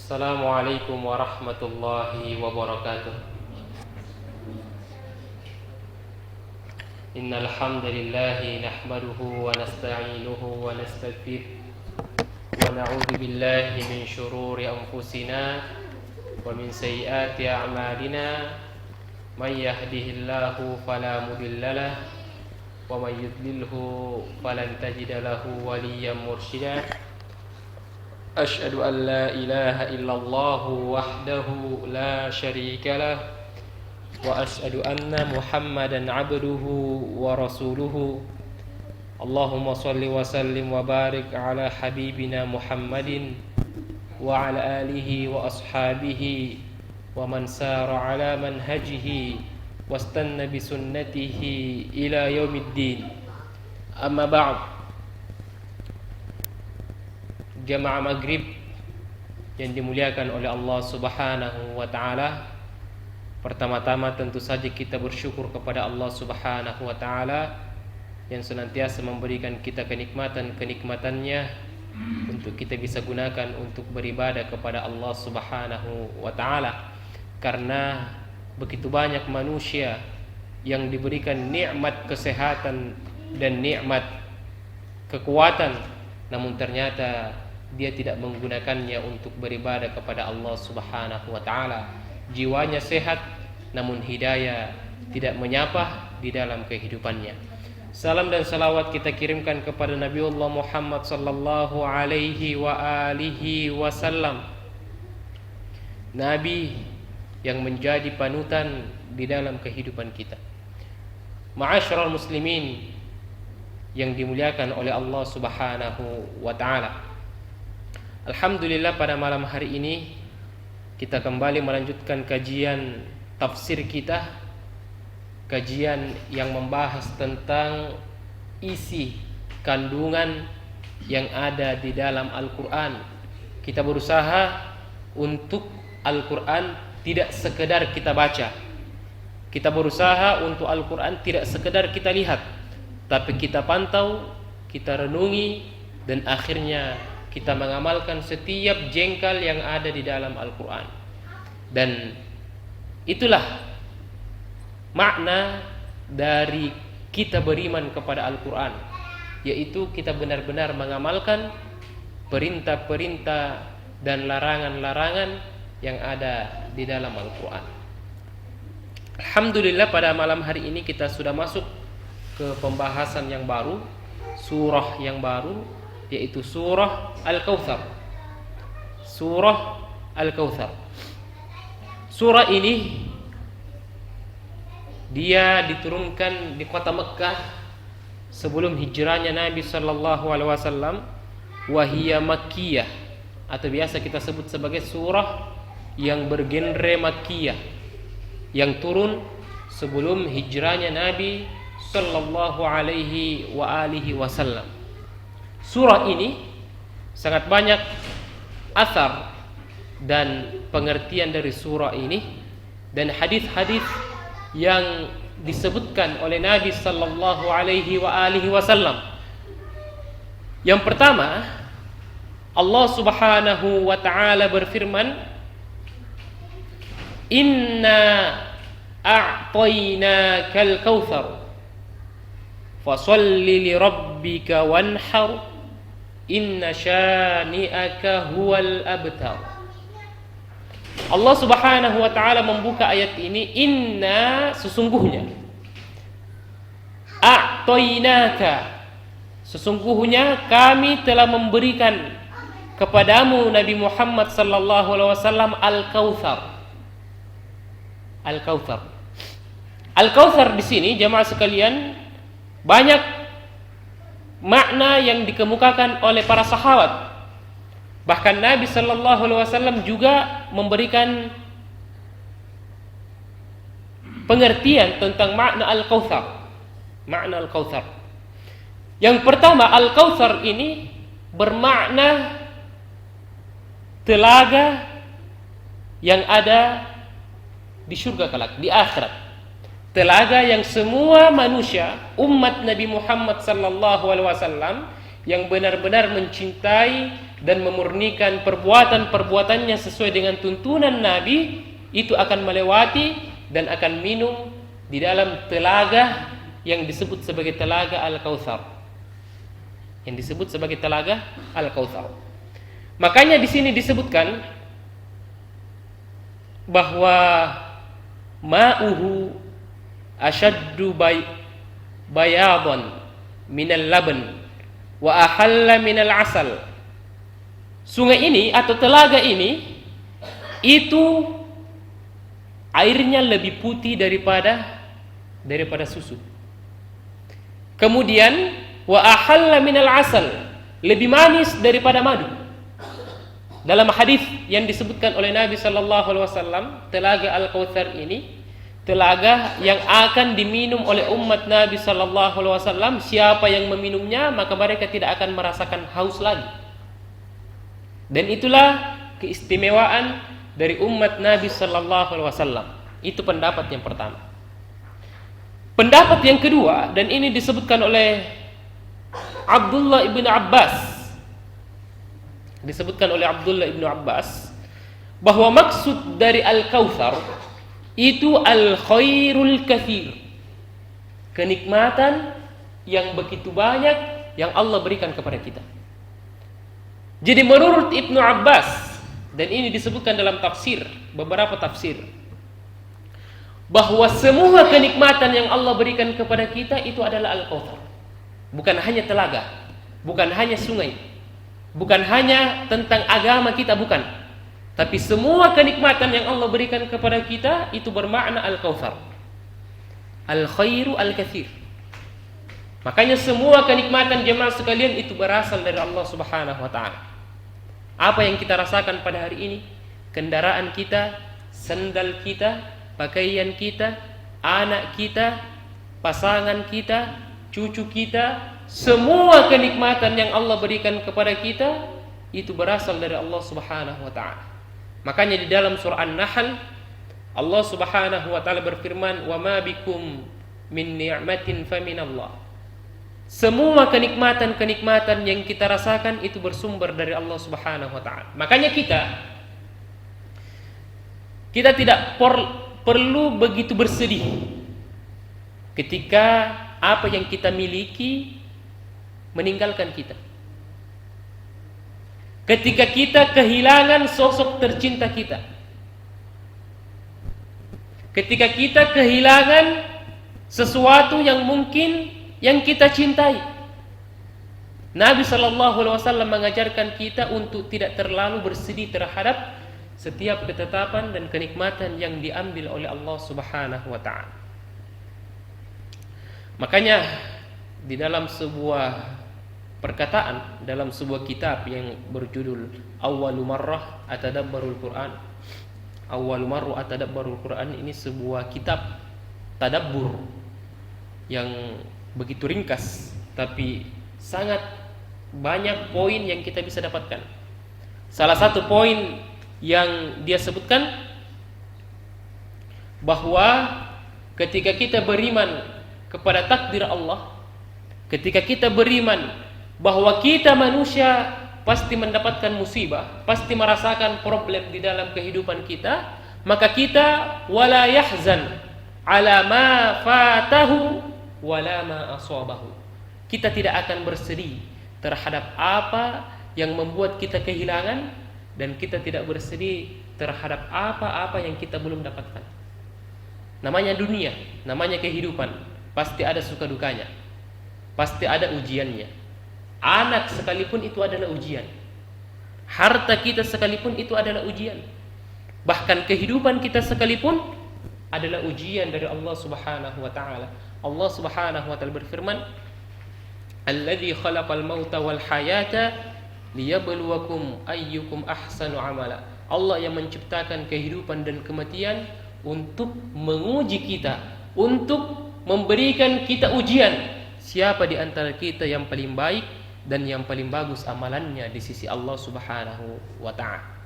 Assalamualaikum warahmatullahi wabarakatuh. Innal hamdalillah nahmaduhu wa nasta'inuhu wa nastaghfiruh wa na'udzu billahi min shururi anfusina wa min sayyiati a'malina. May yahdihillahu fala mudilla lahu wa may yudlilhu falan tajida lahu waliyyan mursyida. Asyhadu an la ilaha illallah wahdahu la syarika lah wa asyhadu anna Muhammadan abduhu wa rasuluhu. Allahumma shalli wa sallim wa barik ala habibina Muhammadin wa ala alihi wa ashabihi wa man sara ala manhajihi wastanna bi sunnatihi ila yaumiddin. Amma ba'd. Jamaah maghrib yang dimuliakan oleh Allah Subhanahu wa ta'ala, pertama-tama tentu saja kita bersyukur kepada Allah Subhanahu wa ta'ala yang senantiasa memberikan kita kenikmatan-kenikmatannya untuk kita bisa gunakan untuk beribadah kepada Allah Subhanahu wa ta'ala. Karena begitu banyak manusia yang diberikan nikmat kesehatan dan nikmat kekuatan, namun ternyata dia tidak menggunakannya untuk beribadah kepada Allah Subhanahu wa ta'ala. Jiwanya sehat, namun hidayah tidak menyapa di dalam kehidupannya. Salam dan salawat kita kirimkan kepada Nabiullah Muhammad sallallahu alaihi wa alihi wasallam, Nabi yang menjadi panutan di dalam kehidupan kita. Ma'asyiral muslimin yang dimuliakan oleh Allah Subhanahu wa ta'ala, alhamdulillah pada malam hari ini kita kembali melanjutkan kajian tafsir kita, kajian yang membahas tentang isi kandungan yang ada di dalam Al-Quran. Kita berusaha untuk Al-Quran tidak sekedar kita baca, kita berusaha untuk Al-Quran tidak sekedar kita lihat, tapi kita pantau, kita renungi, dan akhirnya kita mengamalkan setiap jengkal yang ada di dalam Al-Quran. Dan itulah makna dari kita beriman kepada Al-Quran, yaitu kita benar-benar mengamalkan perintah-perintah dan larangan-larangan yang ada di dalam Al-Quran. Alhamdulillah pada malam hari ini kita sudah masuk ke pembahasan yang baru, surah yang baru, yaitu surah Al-Kautsar. Surah Al-Kautsar. Surah ini dia diturunkan di kota Mekkah sebelum hijrahnya Nabi sallallahu alaihi wasallam, wa hiya makkiyah, atau biasa kita sebut sebagai surah yang bergenre makkiyah, yang turun sebelum hijrahnya Nabi sallallahu alaihi wa alihi wasallam. Surah ini sangat banyak asar dan pengertian dari surah ini dan hadis-hadis yang disebutkan oleh Nabi sallallahu alaihi wa alihi wasallam. Yang pertama, Allah Subhanahu wa ta'ala berfirman, "Inna a'tainakal kautsar fasholli li rabbika wanhar inna syani'aka huwal abtar." Allah Subhanahu wa ta'ala membuka ayat ini, inna, sesungguhnya, a'tainaka, sesungguhnya kami telah memberikan kepadamu Nabi Muhammad sallallahu alaihi wasallam al-kautsar. Al-kautsar. Al-kautsar di sini jamaah sekalian banyak makna yang dikemukakan oleh para sahabat. Bahkan Nabi sallallahu alaihi wasallam juga memberikan pengertian tentang makna Al-Kautsar. Makna Al-Kautsar. Yang pertama, Al-Kautsar ini bermakna telaga yang ada di surga kelak, di akhirat. Telaga yang semua manusia umat Nabi Muhammad sallallahu alaihi wasallam yang benar-benar mencintai dan memurnikan perbuatan-perbuatannya sesuai dengan tuntunan Nabi, itu akan melewati dan akan minum di dalam telaga yang disebut sebagai telaga Al-Kautsar. Yang disebut sebagai telaga Al-Kautsar. Makanya di sini disebutkan bahwa ma'uhu ashaddu bayadan minal laban wa ahalla minal asal. Sungai ini atau telaga ini itu airnya lebih putih daripada susu. Kemudian wa ahalla minal asal, lebih manis daripada madu. Dalam hadis yang disebutkan oleh Nabi sallallahu alaihi wasallam, telaga Al-Kautsar ini telaga yang akan diminum oleh umat Nabi sallallahu alaihi wasallam. Siapa yang meminumnya, maka mereka tidak akan merasakan haus lagi. Dan itulah keistimewaan dari umat Nabi sallallahu alaihi wasallam. Itu pendapat yang pertama. Pendapat yang kedua, dan ini disebutkan oleh Abdullah ibn Abbas. Disebutkan oleh Abdullah ibn Abbas bahwa maksud dari Al-Kautsar itu al-khairul katsir, kenikmatan yang begitu banyak yang Allah berikan kepada kita. Jadi menurut Ibnu Abbas, dan ini disebutkan dalam tafsir, beberapa tafsir, bahwa semua kenikmatan yang Allah berikan kepada kita itu adalah Al-Kautsar. Bukan hanya telaga, bukan hanya sungai, bukan hanya tentang agama kita, bukan. Tapi semua kenikmatan yang Allah berikan kepada kita itu bermakna Al-Kautsar. Al-khairu al-katsir. Makanya semua kenikmatan jemaah sekalian itu berasal dari Allah Subhanahu wa taala. Apa yang kita rasakan pada hari ini? Kendaraan kita, sandal kita, pakaian kita, anak kita, pasangan kita, cucu kita, semua kenikmatan yang Allah berikan kepada kita itu berasal dari Allah Subhanahu wa taala. Makanya di dalam surah An-Nahl Allah Subhanahu wa taala berfirman, "Wa ma bikum min ni'matin faminallah." Semua kenikmatan-kenikmatan yang kita rasakan itu bersumber dari Allah Subhanahu wa taala. Makanya kita tidak perlu begitu bersedih ketika apa yang kita miliki meninggalkan kita. Ketika kita kehilangan sosok tercinta kita. Ketika kita kehilangan sesuatu yang mungkin yang kita cintai. Nabi sallallahu alaihi wasallam mengajarkan kita untuk tidak terlalu bersedih terhadap setiap ketetapan dan kenikmatan yang diambil oleh Allah Subhanahu wa taala. Makanya di dalam sebuah perkataan, dalam sebuah kitab yang berjudul Awwalu Marrah Atadabbarul Quran. Awwalu Marrah Atadabbarul Quran ini sebuah kitab tadabbur yang begitu ringkas tapi sangat banyak poin yang kita bisa dapatkan. Salah satu poin yang dia sebutkan bahwa ketika kita beriman kepada takdir Allah, ketika kita beriman bahwa kita manusia pasti mendapatkan musibah, pasti merasakan problem di dalam kehidupan kita, maka kita wala yahzan ala ma fatahu wala ma asabahu. Kita tidak akan bersedih terhadap apa yang membuat kita kehilangan, dan kita tidak bersedih terhadap apa-apa yang kita belum dapatkan. Namanya dunia, namanya kehidupan, pasti ada suka dukanya, pasti ada ujiannya. Anak sekalipun itu adalah ujian. Harta kita sekalipun itu adalah ujian. Bahkan kehidupan kita sekalipun adalah ujian dari Allah Subhanahu wa taala. Allah Subhanahu wa taala berfirman, "Alladzi khalaqal mauta wal hayata liyabluwakum ayyukum ahsanu amala." Allah yang menciptakan kehidupan dan kematian untuk menguji kita, untuk memberikan kita ujian. Siapa di antara kita yang paling baik dan yang paling bagus amalannya di sisi Allah Subhanahu wa taala.